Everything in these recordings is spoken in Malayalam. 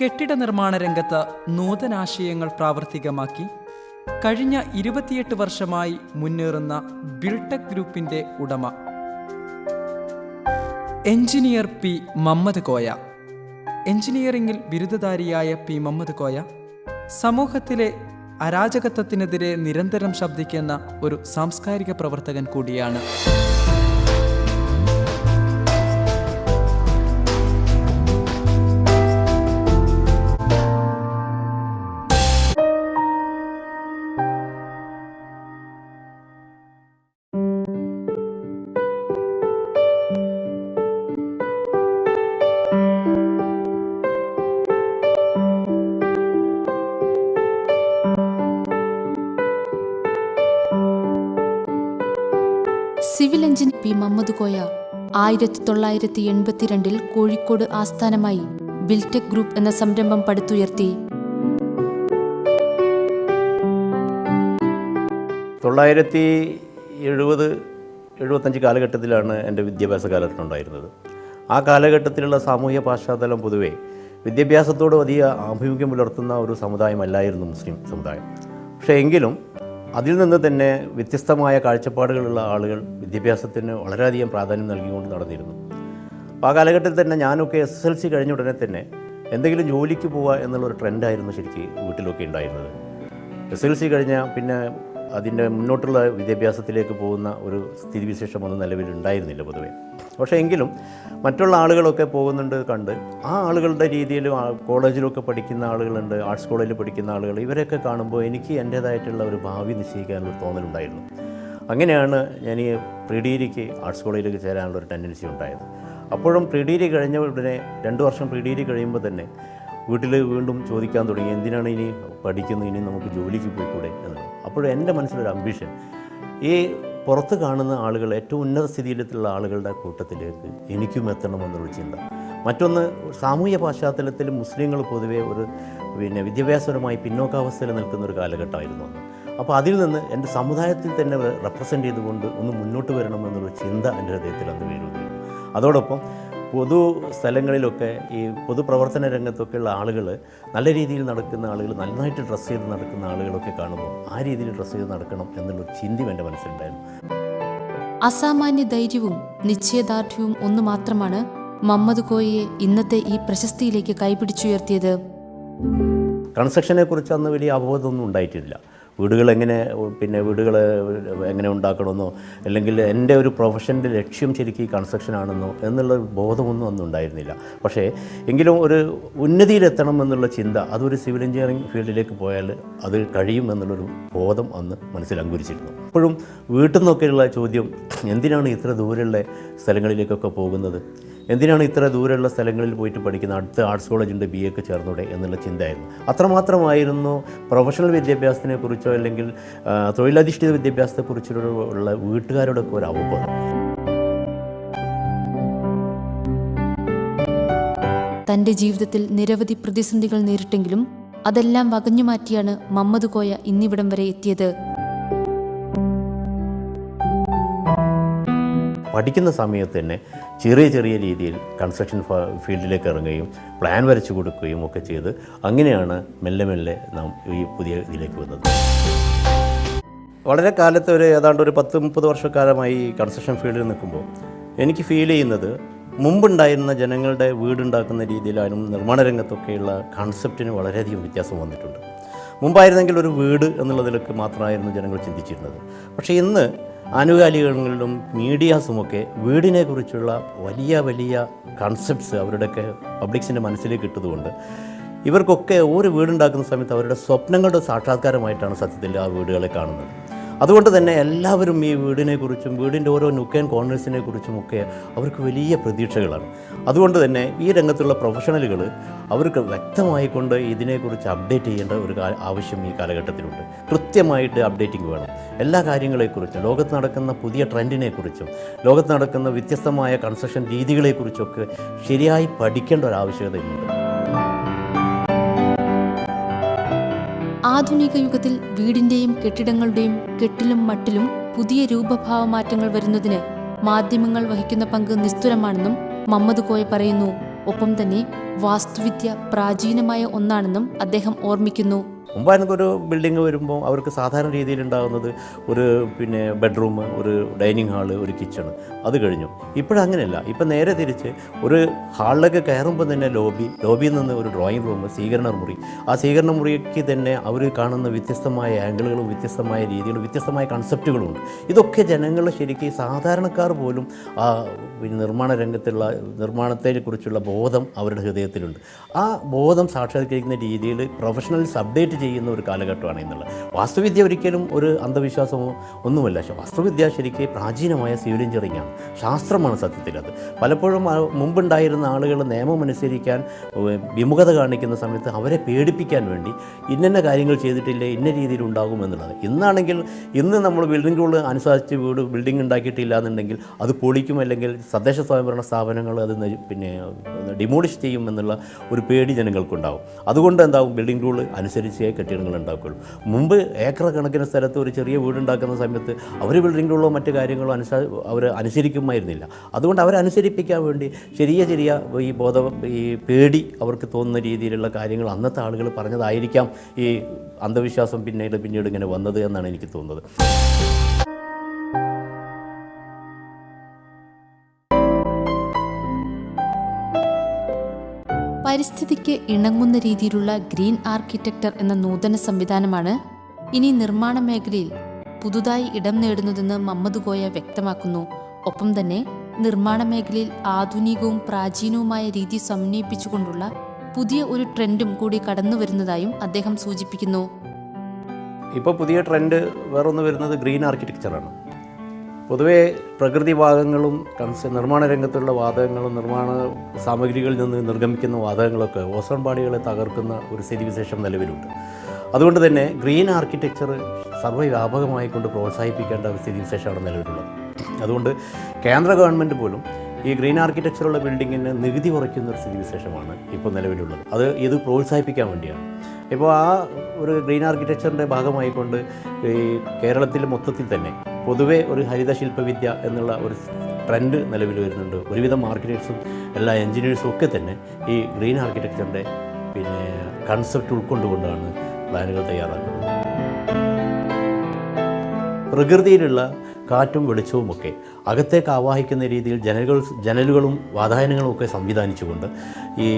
കെട്ടിട നിർമ്മാണ രംഗത്ത് നൂതനാശയങ്ങൾ പ്രാവർത്തികമാക്കി കഴിഞ്ഞ 28 വർഷമായി മുന്നേറുന്ന ബിൽടെക് ഗ്രൂപ്പിന്റെ ഉടമ എഞ്ചിനീയർ പി മുഹമ്മദ് കോയ. എഞ്ചിനീയറിംഗിൽ ബിരുദധാരിയായ പി മുഹമ്മദ് കോയ സമൂഹത്തിലെ അരാജകത്വത്തിനെതിരെ നിരന്തരം ശബ്ദിക്കുന്ന ഒരു സാംസ്കാരിക പ്രവർത്തകൻ കൂടിയാണ്. Civil engineer P Muhammad Koya 1982 Kozhikode ആസ്ഥാനമായി ബിൽടെക് ഗ്രൂപ്പ് എന്ന സംരംഭം പടുത്തുയർത്തി. 1970-75 കാലഘട്ടത്തിലാണ് എൻ്റെ വിദ്യാഭ്യാസ കാലഘട്ടം ഉണ്ടായിരുന്നത്. ആ കാലഘട്ടത്തിലുള്ള സാമൂഹ്യ പശ്ചാത്തലം പൊതുവെ വിദ്യാഭ്യാസത്തോട് വലിയ ആഭിമുഖ്യം പുലർത്തുന്ന ഒരു സമുദായമല്ലായിരുന്നു മുസ്ലിം സമുദായം. പക്ഷേ എങ്കിലും അതിൽ നിന്ന് തന്നെ വ്യത്യസ്തമായ കാഴ്ചപ്പാടുകളുള്ള ആളുകൾ വിദ്യാഭ്യാസത്തിന് വളരെയധികം പ്രാധാന്യം നൽകിക്കൊണ്ട് നടന്നിരുന്നു. അപ്പോൾ ആ കാലഘട്ടത്തിൽ തന്നെ ഞാനൊക്കെ SSLC കഴിഞ്ഞ ഉടനെ തന്നെ എന്തെങ്കിലും ജോലിക്ക് പോവുക എന്നുള്ളൊരു ട്രെൻഡായിരുന്നു ശരിക്കും വീട്ടിലൊക്കെ ഉണ്ടായിരുന്നത്. SSLC കഴിഞ്ഞാൽ പിന്നെ അതിൻ്റെ മുന്നോട്ടുള്ള വിദ്യാഭ്യാസത്തിലേക്ക് പോകുന്ന ഒരു സ്ഥിതിവിശേഷം ഒന്നും നിലവിലുണ്ടായിരുന്നില്ല പൊതുവേ. പക്ഷേ എങ്കിലും മറ്റുള്ള ആളുകളൊക്കെ പോകുന്നുണ്ട് കണ്ട് ആ ആളുകളുടെ രീതിയിലും കോളേജിലൊക്കെ പഠിക്കുന്ന ആളുകളുണ്ട്, ആർട്സ് കോളേജിൽ പഠിക്കുന്ന ആളുകൾ, ഇവരെയൊക്കെ കാണുമ്പോൾ എനിക്ക് എൻ്റേതായിട്ടുള്ള ഒരു ഭാവി നിശ്ചയിക്കാനുള്ള തോന്നലുണ്ടായിരുന്നു. അങ്ങനെയാണ് ഞാൻ ഈ പ്രീ ഡിഗ്രിക്ക് ആർട്സ് കോളേജിലേക്ക് ചേരാനുള്ള ഒരു ടെൻഡൻസി ഉണ്ടായത്. അപ്പോഴും പ്രീ ഡിഗ്രി കഴിഞ്ഞ ഉടനെ 2 വർഷം പ്രീ ഡിഗ്രി കഴിയുമ്പോൾ തന്നെ വീട്ടിൽ വീണ്ടും ചോദിക്കാൻ തുടങ്ങി, എന്തിനാണ് ഇനി പഠിക്കുന്നത്, ഇനി നമുക്ക് ജോലിക്ക് പോയിക്കൂടെ എന്നുള്ളത്. അപ്പോഴും എൻ്റെ മനസ്സിലൊരു അംബിഷൻ, ഈ പുറത്ത് കാണുന്ന ആളുകൾ ഏറ്റവും ഉന്നത സ്ഥിതിയിലെത്തുള്ള ആളുകളുടെ കൂട്ടത്തിലേക്ക് എനിക്കും എത്തണമെന്നൊരു ചിന്ത. മറ്റൊന്ന്, സാമൂഹ്യ പശ്ചാത്തലത്തിൽ മുസ്ലിങ്ങൾ പൊതുവേ ഒരു വിദ്യാഭ്യാസപരമായി പിന്നോക്കാവസ്ഥയിൽ നിൽക്കുന്ന ഒരു കാലഘട്ടമായിരുന്നു അന്ന്. അപ്പോൾ അതിൽ നിന്ന് എൻ്റെ സമുദായത്തിൽ തന്നെ റെപ്രസെൻ്റ് ചെയ്തുകൊണ്ട് ഒന്ന് മുന്നോട്ട് വരണമെന്നൊരു ചിന്ത എൻ്റെ ഹൃദയത്തിൽ അന്ന് വീഴുകയും അതോടൊപ്പം പൊതു സ്ഥലങ്ങളിലൊക്കെ ഈ പൊതുപ്രവർത്തന രംഗത്തൊക്കെയുള്ള ആളുകൾ, നല്ല രീതിയിൽ നടക്കുന്ന ആളുകൾ, നന്നായിട്ട് ഡ്രസ്സ് ചെയ്ത് നടക്കുന്ന ആളുകളൊക്കെ കാണുമ്പോൾ ആ രീതിയിൽ ഡ്രസ്സ് ചെയ്ത് നടക്കണം എന്നുള്ളൊരു ചിന്തയും എൻ്റെ മനസ്സിലുണ്ടായിരുന്നു. അസാമാന്യ ധൈര്യവും നിശ്ചയദാർഢ്യവും ഒന്നു മാത്രമാണ് മുഹമ്മദ് കോയയെ ഇന്നത്തെ ഈ പ്രശസ്തിയിലേക്ക് കൈപിടിച്ചുയർത്തിയത്. കൺസ്ട്രക്ഷനെ കുറിച്ച് അന്ന് വലിയ അവബോധമൊന്നും ഉണ്ടായിട്ടില്ല. വീടുകൾ എങ്ങനെ ഉണ്ടാക്കണമെന്നോ അല്ലെങ്കിൽ എൻ്റെ ഒരു പ്രൊഫഷൻ്റെ ലക്ഷ്യം ശരിക്കും ഈ കൺസ്ട്രക്ഷനാണെന്നോ എന്നുള്ള ബോധമൊന്നും അന്ന് ഉണ്ടായിരുന്നില്ല. പക്ഷേ എങ്കിലും ഒരു ഉന്നതിയിലെത്തണം എന്നുള്ള ചിന്ത, അതൊരു സിവിൽ എഞ്ചിനീയറിംഗ് ഫീൽഡിലേക്ക് പോയാൽ അത് കഴിയും എന്നുള്ളൊരു ബോധം അന്ന് മനസ്സിൽ അങ്കുരിച്ചിരുന്നു. അപ്പോഴും വീട്ടിൽ നിന്നൊക്കെയുള്ള ചോദ്യം, എന്തിനാണ് ഇത്ര ദൂരെയുള്ള സ്ഥലങ്ങളിലേക്കൊക്കെ പോകുന്നത്, എന്തിനാണ് ഇത്ര ദൂരെയുള്ള സ്ഥലങ്ങളിൽ പോയിട്ട് പഠിക്കുന്ന, അടുത്ത ആർട്സ് കോളേജിൻ്റെ BA ഒക്കെ ചേർന്നൂടെ എന്നുള്ള ചിന്തയായിരുന്നു. അത്രമാത്രമായിരുന്നു പ്രൊഫഷണൽ വിദ്യാഭ്യാസത്തിനെക്കുറിച്ചോ അല്ലെങ്കിൽ തൊഴിലധിഷ്ഠിത വിദ്യാഭ്യാസത്തെക്കുറിച്ചുള്ള വീട്ടുകാരോടൊക്കെ ഒരു അവബോധം. തൻ്റെ ജീവിതത്തിൽ നിരവധി പ്രതിസന്ധികൾ നേരിട്ടെങ്കിലും അതെല്ലാം വകഞ്ഞുമാറ്റിയാണ് മുഹമ്മദ് കോയ ഇന്നിവിടം വരെ എത്തിയത്. പഠിക്കുന്ന സമയത്ത് തന്നെ ചെറിയ രീതിയിൽ കൺസ്ട്രക്ഷൻ ഫീൽഡിലേക്ക് ഇറങ്ങുകയും പ്ലാൻ വരച്ചു കൊടുക്കുകയും ഒക്കെ ചെയ്ത് അങ്ങനെയാണ് മെല്ലെ നാം ഈ പുതിയ ഇതിലേക്ക് വന്നത്. വളരെ കാലത്ത് ഏതാണ്ട് ഒരു 10-30 വർഷക്കാലമായി കൺസ്ട്രക്ഷൻ ഫീൽഡിൽ നിൽക്കുമ്പോൾ എനിക്ക് ഫീൽ ചെയ്യുന്നത്, മുമ്പുണ്ടായിരുന്ന ജനങ്ങളുടെ വീടുണ്ടാക്കുന്ന രീതിയിലായാലും നിർമ്മാണ രംഗത്തൊക്കെയുള്ള കൺസെപ്റ്റിന് വളരെയധികം വ്യത്യാസം വന്നിട്ടുണ്ട്. മുമ്പായിരുന്നെങ്കിൽ ഒരു വീട് എന്നുള്ളതിലൊക്കെ മാത്രമായിരുന്നു ജനങ്ങൾ ചിന്തിച്ചിരുന്നത്. പക്ഷേ ഇന്ന് ആനുകാലികങ്ങളിലും മീഡിയാസുമൊക്കെ വീടിനെക്കുറിച്ചുള്ള വലിയ കൺസെപ്റ്റ്സ് അവരുടെയൊക്കെ പബ്ലിക്സിൻ്റെ മനസ്സിലേക്ക് ഇട്ടതുകൊണ്ട് ഇവർക്കൊക്കെ ഒരു വീടുണ്ടാക്കുന്ന സമയത്ത് അവരുടെ സ്വപ്നങ്ങളുടെ സാക്ഷാത്കാരമായിട്ടാണ് സത്യത്തിൽ ആ വീടുകളെ കാണുന്നത്. അതുകൊണ്ട് തന്നെ എല്ലാവരും ഈ വീടിനെക്കുറിച്ചും വീടിൻ്റെ ഓരോ നുക്ക് ആൻഡ് കോർണേഴ്സിനെ കുറിച്ചുമൊക്കെ അവർക്ക് വലിയ പ്രതീക്ഷകളാണ്. അതുകൊണ്ട് തന്നെ ഈ രംഗത്തുള്ള പ്രൊഫഷണലുകൾ അവർക്ക് വ്യക്തമായിക്കൊണ്ട് ഇതിനെക്കുറിച്ച് അപ്ഡേറ്റ് ചെയ്യേണ്ട ഒരു ആവശ്യം ഈ കാലഘട്ടത്തിലുണ്ട്. കൃത്യമായിട്ട് അപ്ഡേറ്റിംഗ് വേണം. എല്ലാ കാര്യങ്ങളെക്കുറിച്ചും, ലോകത്ത് നടക്കുന്ന പുതിയ ട്രെൻഡിനെക്കുറിച്ചും ലോകത്ത് നടക്കുന്ന വ്യത്യസ്തമായ കൺസ്ട്രക്ഷൻ രീതികളെക്കുറിച്ചൊക്കെ ശരിയായി പഠിക്കേണ്ട ഒരു ആവശ്യകതയുണ്ട്. ആധുനിക യുഗത്തിൽ വീടിന്റെയും കെട്ടിടങ്ങളുടെയും കെട്ടിലും മട്ടിലും പുതിയ രൂപഭാവമാറ്റങ്ങൾ വരുന്നതിന് മാധ്യമങ്ങൾ വഹിക്കുന്ന പങ്ക് നിസ്തുലമാണെന്നും മുഹമ്മദ് കോയ പറയുന്നു. ഒപ്പം തന്നെ വാസ്തുവിദ്യ പ്രാചീനമായ ഒന്നാണെന്നും അദ്ദേഹം ഓർമ്മിക്കുന്നു. മുമ്പായിരുന്നൊക്കെ ഒരു ബിൽഡിംഗ് വരുമ്പോൾ അവർക്ക് സാധാരണ രീതിയിലുണ്ടാകുന്നത് ഒരു ബെഡ്റൂം, ഒരു ഡൈനിങ് ഹാള്, ഒരു കിച്ചണ്, അത് കഴിഞ്ഞു. ഇപ്പോഴങ്ങനെയല്ല. ഇപ്പം നേരെ തിരിച്ച് ഒരു ഹാളിലേക്ക് കയറുമ്പോൾ തന്നെ ലോബിയിൽ നിന്ന് ഒരു ഡ്രോയിങ് റൂം, സ്വീകരണ മുറി, ആ സ്വീകരണ മുറിക്ക് തന്നെ അവർ കാണുന്ന വ്യത്യസ്തമായ ആംഗിളുകളും വ്യത്യസ്തമായ രീതികളും വ്യത്യസ്തമായ കൺസെപ്റ്റുകളുമുണ്ട്. ഇതൊക്കെ ജനങ്ങൾ ശരിക്കും സാധാരണക്കാർ പോലും ആ നിർമ്മാണ രംഗത്തുള്ള നിർമ്മാണത്തെക്കുറിച്ചുള്ള ബോധം അവരുടെ ഹൃദയത്തിലുണ്ട്. ആ ബോധം സാക്ഷാത്കരിക്കുന്ന രീതിയിൽ പ്രൊഫഷണൽസ് അപ്ഡേറ്റ് ചെയ്യുന്ന ഒരു കാലഘട്ടമാണ് എന്നുള്ളത്. വാസ്തുവിദ്യ ഒരിക്കലും ഒരു അന്ധവിശ്വാസമോ ഒന്നുമല്ല. വാസ്തുവിദ്യ ശരിക്കും പ്രാചീനമായ സിവിൽ എഞ്ചിനീയറിംഗ് ആണ്, ശാസ്ത്രമാണ് സത്യത്തിൽ. അത് പലപ്പോഴും മുമ്പുണ്ടായിരുന്ന ആളുകൾ നിയമം അനുസരിക്കാൻ വിമുഖത കാണിക്കുന്ന സമയത്ത് അവരെ പേടിപ്പിക്കാൻ വേണ്ടി ഇന്ന കാര്യങ്ങൾ ചെയ്തിട്ടില്ലേ, ഇന്ന രീതിയിൽ ഉണ്ടാകുമെന്നുള്ളത്. ഇന്നാണെങ്കിൽ നമ്മൾ ബിൽഡിംഗ് റൂൾ അനുസരിച്ച് ബിൽഡിംഗ് ഉണ്ടാക്കിയിട്ടില്ല എന്നുണ്ടെങ്കിൽ അത് പൊളിക്കും, അല്ലെങ്കിൽ തദ്ദേശ സ്വയംഭരണ സ്ഥാപനങ്ങൾ അത് ഡിമോളിഷ് ചെയ്യും എന്നുള്ള ഒരു പേടി ജനങ്ങൾക്കുണ്ടാവും. അതുകൊണ്ട് എന്താവും, ബിൽഡിംഗ് റൂൾ അനുസരിച്ച് കെട്ടിടങ്ങൾ ഉണ്ടാക്കുകയുള്ളൂ. മുമ്പ് ഏക്കർ കണക്കിന് സ്ഥലത്ത് ഒരു ചെറിയ വീടുണ്ടാക്കുന്ന സമയത്ത് അവർ ബിൽഡിംഗ് റൂളോ മറ്റു കാര്യങ്ങളോ അവർ അനുസരിക്കുമായിരുന്നില്ല. അതുകൊണ്ട് അവരനുസരിപ്പിക്കാൻ വേണ്ടി ചെറിയ ഈ പേടി അവർക്ക് തോന്നുന്ന രീതിയിലുള്ള കാര്യങ്ങൾ അന്നത്തെ ആളുകൾ പറഞ്ഞതായിരിക്കാം ഈ അന്ധവിശ്വാസം പിന്നീട് ഇങ്ങനെ വന്നത് എന്നാണ് എനിക്ക് തോന്നുന്നത്. പരിസ്ഥിതിക്ക് ഇണങ്ങുന്ന രീതിയിലുള്ള ഗ്രീൻ ആർക്കിടെക്ചർ എന്ന നൂതന സംവിധാനമാണ് ഇനി നിർമ്മാണ മേഖലയിൽ പുതുതായി ഇടം നേടുന്നതെന്ന് മമ്മദ് കോയ വ്യക്തമാക്കുന്നു. ഒപ്പം തന്നെ നിർമ്മാണ മേഖലയിൽ ആധുനികവും പ്രാചീനവുമായ രീതി സമന്വയിപ്പിച്ചുകൊണ്ടുള്ള പുതിയ ഒരു ട്രെൻഡും കൂടി കടന്നു വരുന്നതായും അദ്ദേഹം സൂചിപ്പിക്കുന്നു. ഇപ്പോൾ പുതിയ ട്രെൻഡ് വേറൊന്ന് വരുന്നത് ഗ്രീൻ ആർക്കിടെക്ചറാണ്. പൊതുവേ പ്രകൃതി വാതകങ്ങളും നിർമ്മാണ രംഗത്തുള്ള വാതകങ്ങളും നിർമ്മാണ സാമഗ്രികളിൽ നിന്ന് നിർഗമിക്കുന്ന വാതകങ്ങളൊക്കെ ഓസോൺ പാളികളെ തകർക്കുന്ന ഒരു സ്ഥിതിവിശേഷം നിലവിലുണ്ട്. അതുകൊണ്ട് തന്നെ ഗ്രീൻ ആർക്കിടെക്ചർ സർവ്വവ്യാപകമായി കൊണ്ട് പ്രോത്സാഹിപ്പിക്കേണ്ട ഒരു സ്ഥിതിവിശേഷമാണ് നിലവിലുള്ളത്. അതുകൊണ്ട് കേന്ദ്ര ഗവൺമെൻറ് പോലും ഈ ഗ്രീൻ ആർക്കിടെക്ചറുള്ള ബിൽഡിങ്ങിന് നികുതി കുറയ്ക്കുന്ന ഒരു സ്ഥിതിവിശേഷമാണ് ഇപ്പോൾ നിലവിലുള്ളത്. ഇത് പ്രോത്സാഹിപ്പിക്കാൻ വേണ്ടിയാണ്. ഇപ്പോൾ ആ ഒരു ഗ്രീൻ ആർക്കിടെക്ചറിൻ്റെ ഭാഗമായിക്കൊണ്ട് ഈ കേരളത്തിൽ മൊത്തത്തിൽ തന്നെ പൊതുവെ ഒരു ഹരിത ശില്പവിദ്യ എന്നുള്ള ഒരു ട്രെൻഡ് നിലവിൽ വരുന്നുണ്ട്. ഒരുവിധം ആർക്കിടെക്ട്സും എല്ലാ എൻജിനീയേഴ്സും ഒക്കെ തന്നെ ഈ ഗ്രീൻ ആർക്കിടെക്ചറിൻ്റെ കൺസെപ്റ്റ് ഉൾക്കൊണ്ടുകൊണ്ടാണ് പ്ലാനുകൾ തയ്യാറാക്കുന്നത്. പ്രകൃതിയിലുള്ള കാറ്റും വെളിച്ചവുമൊക്കെ അകത്തേക്ക് ആവാഹിക്കുന്ന രീതിയിൽ ജനലുകളും വാതായനങ്ങളും ഒക്കെ സംവിധാനിച്ചുകൊണ്ട് ഈ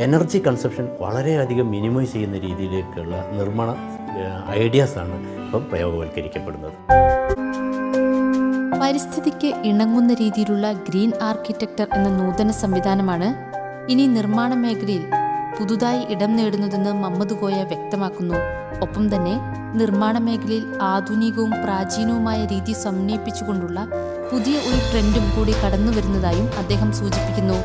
എനർജി കൺസപ്ഷൻ വളരെയധികം മിനിമൈസ് ചെയ്യുന്ന രീതിയിലേക്കുള്ള നിർമ്മാണ ഐഡിയാസാണ് ഇപ്പം പ്രയോഗവൽക്കരിക്കപ്പെടുന്നത്. പരിസ്ഥിതിക്ക് ഇണങ്ങുന്ന രീതിയിലുള്ള ഗ്രീൻ ആർക്കിടെക്ചർ എന്ന നൂതന സംവിധാനമാണ് ഇനി നിർമ്മാണ മേഖലയിൽ പുതുതായി ഇടം നേടുന്നതെന്ന് മമ്മദ് കോയ വ്യക്തമാക്കുന്നു. ഒപ്പം തന്നെ നിർമ്മാണ മേഖലയിൽ ആധുനികവും പ്രാചീനവുമായ രീതി സമന്വയിപ്പിച്ചുകൊണ്ടുള്ള പുതിയ ഒരു ട്രെൻഡും കൂടി കടന്നു വരുന്നതായും അദ്ദേഹം സൂചിപ്പിക്കുന്നു.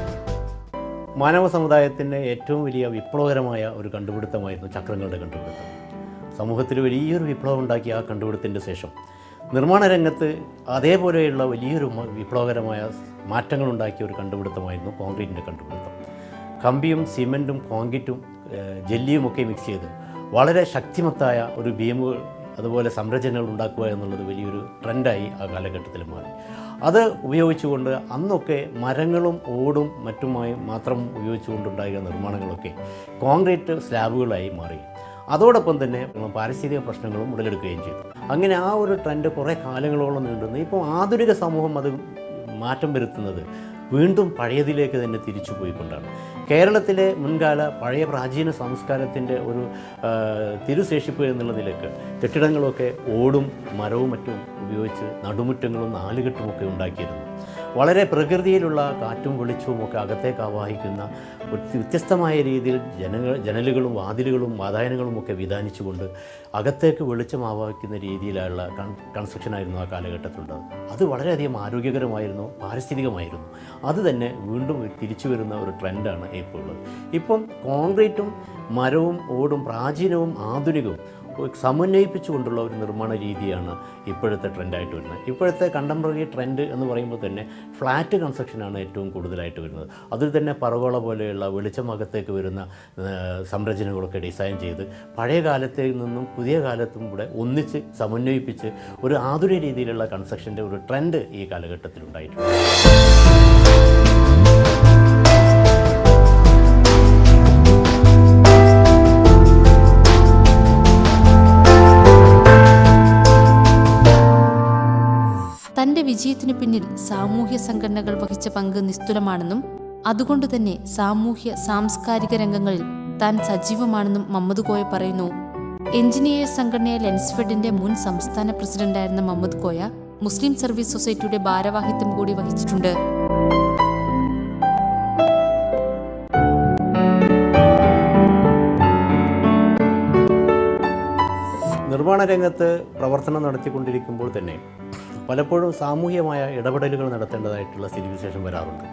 മാനവ സമുദായത്തിൻ്റെ ഏറ്റവും വലിയ വിപ്ലവകരമായ ഒരു കണ്ടുപിടുത്തമായിരുന്നു ചക്രങ്ങളുടെ കണ്ടുപിടുത്തം. സമൂഹത്തിൽ വലിയൊരു വിപ്ലവം ഉണ്ടാക്കിയ ആ കണ്ടുപിടുത്തത്തിൻ്റെ ശേഷം നിർമ്മാണ രംഗത്ത് അതേപോലെയുള്ള വലിയൊരു വിപ്ലവകരമായ മാറ്റങ്ങളുണ്ടാക്കിയ ഒരു കണ്ടുപിടുത്തമായിരുന്നു കോൺക്രീറ്റിൻ്റെ കണ്ടുപിടുത്തം. കമ്പിയും സിമെൻറ്റും കോൺക്രീറ്റും ജെല്ലിയുമൊക്കെ മിക്സ് ചെയ്ത് വളരെ ശക്തിമത്തായ ഒരു ബീമുകൾ അതുപോലെ സംരചനകൾ ഉണ്ടാക്കുക എന്നുള്ളത് വലിയൊരു ട്രെൻഡായി ആ കാലഘട്ടത്തിൽ മാറി. അത് ഉപയോഗിച്ചുകൊണ്ട് അന്നൊക്കെ മരങ്ങളും ഓടും മറ്റുമായി മാത്രം ഉപയോഗിച്ചുകൊണ്ടുണ്ടായ നിർമ്മാണങ്ങളൊക്കെ കോൺക്രീറ്റ് സ്ലാബുകളായി മാറി. അതോടൊപ്പം തന്നെ പാരിസ്ഥിതിക പ്രശ്നങ്ങളും ഉടലെടുക്കുകയും ചെയ്തു. അങ്ങനെ ആ ഒരു ട്രെൻഡ് കുറേ കാലങ്ങളോളം നീണ്ടുന്നു. ഇപ്പോൾ ആധുനിക സമൂഹം അത് മാറ്റം വരുത്തുന്നത് വീണ്ടും പഴയതിലേക്ക് തന്നെ തിരിച്ചു പോയിക്കൊണ്ടാണ്. കേരളത്തിലെ മുൻകാല പഴയ പ്രാചീന സംസ്കാരത്തിൻ്റെ ഒരു തിരുശേഷിപ്പ് എന്നുള്ള നിലക്ക് കെട്ടിടങ്ങളൊക്കെ ഓടും മരവും മറ്റും ഉപയോഗിച്ച് നടുമുറ്റങ്ങളും നാലുകെട്ടുമൊക്കെ ഉണ്ടാക്കിയിരുന്നു. വളരെ പ്രകൃതിയിലുള്ള കാറ്റും വെളിച്ചവും ഒക്കെ അകത്തേക്ക് ആവാഹിക്കുന്ന വ്യത്യസ്തമായ രീതിയിൽ ജനലുകളും വാതിലുകളും വാതായനങ്ങളും ഒക്കെ വിധാനിച്ചുകൊണ്ട് അകത്തേക്ക് വെളിച്ചം ആവാഹിക്കുന്ന രീതിയിലുള്ള കൺസ്ട്രക്ഷനായിരുന്നു ആ കാലഘട്ടത്തിലുള്ളത്. അത് വളരെയധികം ആരോഗ്യകരമായിരുന്നു, പാരിസ്ഥിതികമായിരുന്നു. അത് തന്നെ വീണ്ടും തിരിച്ചു വരുന്ന ഒരു ട്രെൻഡാണ് ഇപ്പോൾ ഉള്ളത്. ഇപ്പം കോൺക്രീറ്റും മരവും ഓടും പ്രാചീനവും ആധുനികവും സമന്വയിപ്പിച്ചുകൊണ്ടുള്ള ഒരു നിർമ്മാണ രീതിയാണ് ഇപ്പോഴത്തെ ട്രെൻഡായിട്ട് വരുന്നത്. ഇപ്പോഴത്തെ കണ്ടംപററി ട്രെൻഡ് എന്ന് പറയുമ്പോൾ തന്നെ ഫ്ലാറ്റ് കൺസ്ട്രക്ഷനാണ് ഏറ്റവും കൂടുതലായിട്ട് വരുന്നത്. അതിൽ തന്നെ പറവോള പോലെയുള്ള വെളിച്ചമകത്തേക്ക് വരുന്ന സംരചനകളൊക്കെ ഡിസൈൻ ചെയ്ത് പഴയ കാലത്തിൽ നിന്നും പുതിയ കാലത്തും കൂടെ ഒന്നിച്ച് സമന്വയിപ്പിച്ച് ഒരു ആധുനിക രീതിയിലുള്ള കൺസ്ട്രക്ഷൻ്റെ ഒരു ട്രെൻഡ് ഈ കാലഘട്ടത്തിൽ ഉണ്ടായിട്ടുണ്ട്. തന്റെ വിജയത്തിനു പിന്നിൽ സാമൂഹ്യ സംഘടനകൾ വഹിച്ച പങ്ക് നിസ്തുലമാണെന്നും അതുകൊണ്ടുതന്നെ സാമൂഹ്യ സാംസ്കാരിക രംഗങ്ങളിൽ താൻ സജീവമാണെന്നും മമ്മദ് കോയ പറയുന്നു. എഞ്ചിനീയേഴ്സ് സംഘടനയായ ലെൻസ്ഫെഡിന്റെ മുൻ സംസ്ഥാന പ്രസിഡന്റായിരുന്ന മമ്മദ് കോയ മുസ്ലിം സർവീസ് സൊസൈറ്റിയുടെ ഭാരവാഹിത്വം കൂടി വഹിച്ചിട്ടുണ്ട്. നിർമ്മാണ രംഗത്ത് പ്രവർത്തനം നടത്തിക്കൊണ്ടിരിക്കുമ്പോൾ തന്നെ പലപ്പോഴും സാമൂഹികമായ ഇടപെടലുകൾ നടത്തേണ്ടതായിട്ടുള്ള സ്ഥിതിവിശേഷം വരാറുണ്ട്.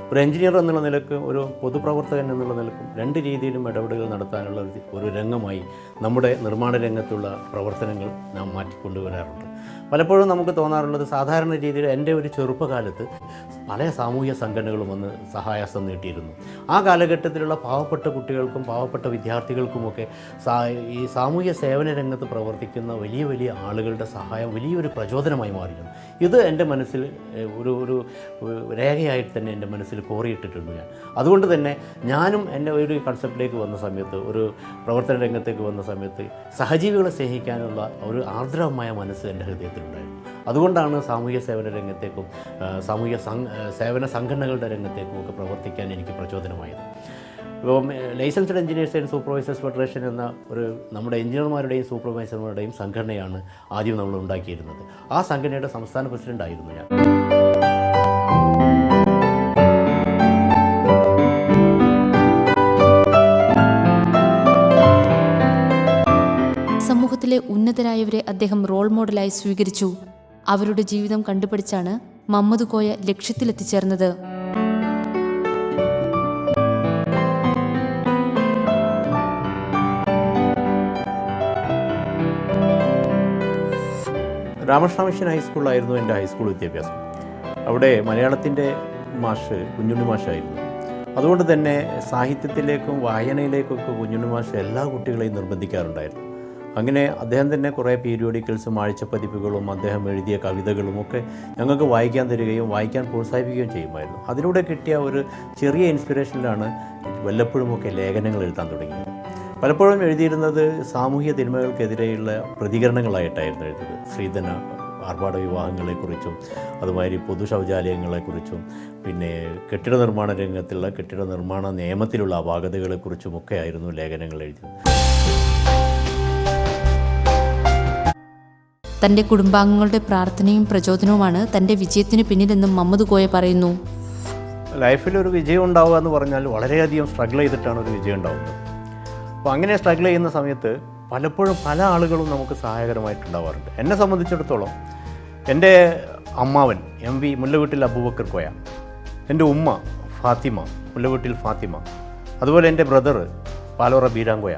ഒരു എഞ്ചിനീയർ എന്നുള്ള നിലക്ക്, ഒരു പൊതുപ്രവർത്തകൻ എന്നുള്ള നിലക്കും രണ്ട് രീതിയിലും ഇടപെടലുകൾ നടത്താനുള്ള ഒരു രംഗമായി നമ്മുടെ നിർമ്മാണ രംഗത്തുള്ള പ്രവർത്തനങ്ങൾ നാം മാറ്റിക്കൊണ്ടുവരാറുണ്ട്. പലപ്പോഴും നമുക്ക് തോന്നാറുള്ളത്, സാധാരണ രീതിയിൽ എൻ്റെ ഒരു ചെറുപ്പകാലത്ത് പല സാമൂഹ്യ സംഘടനകളും വന്ന് സഹായഹസ്തം നീട്ടിയിരുന്നു. ആ കാലഘട്ടത്തിലുള്ള പാവപ്പെട്ട കുട്ടികൾക്കും പാവപ്പെട്ട വിദ്യാർത്ഥികൾക്കുമൊക്കെ ഈ സാമൂഹ്യ സേവന രംഗത്ത് പ്രവർത്തിക്കുന്ന വലിയ വലിയ ആളുകളുടെ സഹായം വലിയൊരു പ്രചോദനമായി മാറിയിരുന്നു. ഇത് എൻ്റെ മനസ്സിൽ ഒരു രേഖയായിട്ട് തന്നെ എൻ്റെ മനസ്സിൽ കോറിയിട്ടിട്ടുണ്ട് ഞാൻ. അതുകൊണ്ട് തന്നെ ഞാനും എൻ്റെ ഒരു കൺസെപ്റ്റിലേക്ക് വന്ന സമയത്ത്, ഒരു പ്രവർത്തന രംഗത്തേക്ക് വന്ന സമയത്ത് സഹജീവികളെ സ്നേഹിക്കാനുള്ള ഒരു ആർദ്രമായ മനസ്സ് എൻ്റെ ഹൃദയത്തിലുണ്ടായിരുന്നു. അതുകൊണ്ടാണ് സാമൂഹ്യ സേവന രംഗത്തേക്കും സാമൂഹ്യ സേവന സംഘടനകളുടെ രംഗത്തേക്കും ഒക്കെ പ്രവർത്തിക്കാൻ എനിക്ക് പ്രചോദനമായത്. ഇപ്പോൾ licensed engineers and supervisors federation എന്ന ഒരു നമ്മുടെ എഞ്ചിനീയർമാരുടെയും സൂപ്പർവൈസർമാരുടെയും സംഘടനയാണ് ആദ്യം നമ്മൾ ഉണ്ടാക്കിയിരുന്നത്. ആ സംഘടനയുടെ സംസ്ഥാന പ്രസിഡൻ്റായിരുന്നു ഞാൻ. സമൂഹത്തിലെ ഉന്നതരായവരെ അദ്ദേഹം റോൾ മോഡലായി സ്വീകരിച്ചു. അവരുടെ ജീവിതം കണ്ടുപിടിച്ചാണ് മമ്മദ് കോയ ലക്ഷ്യത്തിലെത്തിച്ചേർന്നത്. രാമകൃഷ്ണ മിഷൻ ഹൈസ്കൂളിലായിരുന്നു എൻ്റെ ഹൈസ്കൂൾ വിദ്യാഭ്യാസം. അവിടെ മലയാളത്തിൻ്റെ മാഷ് കുഞ്ഞുണ്ണി മാഷായിരുന്നു. അതുകൊണ്ട് തന്നെ സാഹിത്യത്തിലേക്കും വായനയിലേക്കൊക്കെ കുഞ്ഞുണ്ണി മാഷ് എല്ലാ കുട്ടികളെയും നിർബന്ധിക്കാറുണ്ടായിരുന്നു. അങ്ങനെ അദ്ദേഹം തന്നെ കുറേ പീരിയോഡിക്കൽസും ആഴ്ചപ്പതിപ്പുകളും അദ്ദേഹം എഴുതിയ കവിതകളും ഒക്കെ ഞങ്ങൾക്ക് വായിക്കാൻ തരികയും വായിക്കാൻ പ്രോത്സാഹിപ്പിക്കുകയും ചെയ്യുമായിരുന്നു. അതിലൂടെ കിട്ടിയ ഒരു ചെറിയ ഇൻസ്പിറേഷനിലാണ് വല്ലപ്പോഴുമൊക്കെ ലേഖനങ്ങൾ എഴുതാൻ തുടങ്ങിയത്. പലപ്പോഴും എഴുതിയിരുന്നത് സാമൂഹ്യ തിന്മകൾക്കെതിരെയുള്ള പ്രതികരണങ്ങളായിട്ടായിരുന്നു എഴുതുന്നത്. സ്ത്രീധന ആർഭാട വിവാഹങ്ങളെക്കുറിച്ചും അതുമാതിരി പൊതു ശൗചാലയങ്ങളെക്കുറിച്ചും പിന്നെ കെട്ടിട നിർമ്മാണ രംഗത്തുള്ള കെട്ടിട നിർമ്മാണ നിയമത്തിലുള്ള അപാകതകളെക്കുറിച്ചുമൊക്കെ ആയിരുന്നു ലേഖനങ്ങൾ എഴുതിയത്. തന്റെ കുടുംബാംഗങ്ങളുടെ പ്രാർത്ഥനയും പ്രചോദനവുമാണ് തന്റെ വിജയത്തിന് പിന്നിലെന്നും മമ്മദ് കോയ പറയുന്നു. ലൈഫിലൊരു വിജയം ഉണ്ടാവുക എന്ന് പറഞ്ഞാൽ വളരെയധികം സ്ട്രഗിൾ ചെയ്തിട്ടാണ് ഒരു വിജയം ഉണ്ടാവുന്നത്. അപ്പോൾ അങ്ങനെ സ്ട്രഗിൾ ചെയ്യുന്ന സമയത്ത് പലപ്പോഴും പല ആളുകളും നമുക്ക് സഹായകരമായിട്ടുണ്ടാവാറുണ്ട്. എന്നെ സംബന്ധിച്ചിടത്തോളം എൻ്റെ അമ്മാവൻ MV മുല്ലവീട്ടിൽ അബൂബക്കർ കോയ, എൻ്റെ ഉമ്മ ഫാത്തിമ മുല്ലവീട്ടിൽ ഫാത്തിമ, അതുപോലെ എൻ്റെ ബ്രദർ പാലോറ ബീരാങ്കോയ,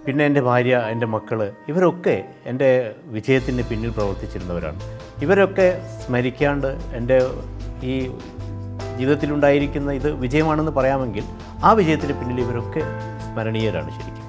പിന്നെ എൻ്റെ ഭാര്യ, എൻ്റെ മക്കൾ, ഇവരൊക്കെ എൻ്റെ വിജയത്തിന് പിന്നിൽ പ്രവർത്തിച്ചിരുന്നവരാണ്. ഇവരൊക്കെ സ്മരിക്കാണ്ട് എൻ്റെ ഈ ജീവിതത്തിലുണ്ടായിരിക്കുന്ന ഇത് വിജയമാണെന്ന് പറയാമെങ്കിൽ ആ വിജയത്തിന് പിന്നിൽ ഇവരൊക്കെ സ്മരണീയരാണ് ശരിക്കും.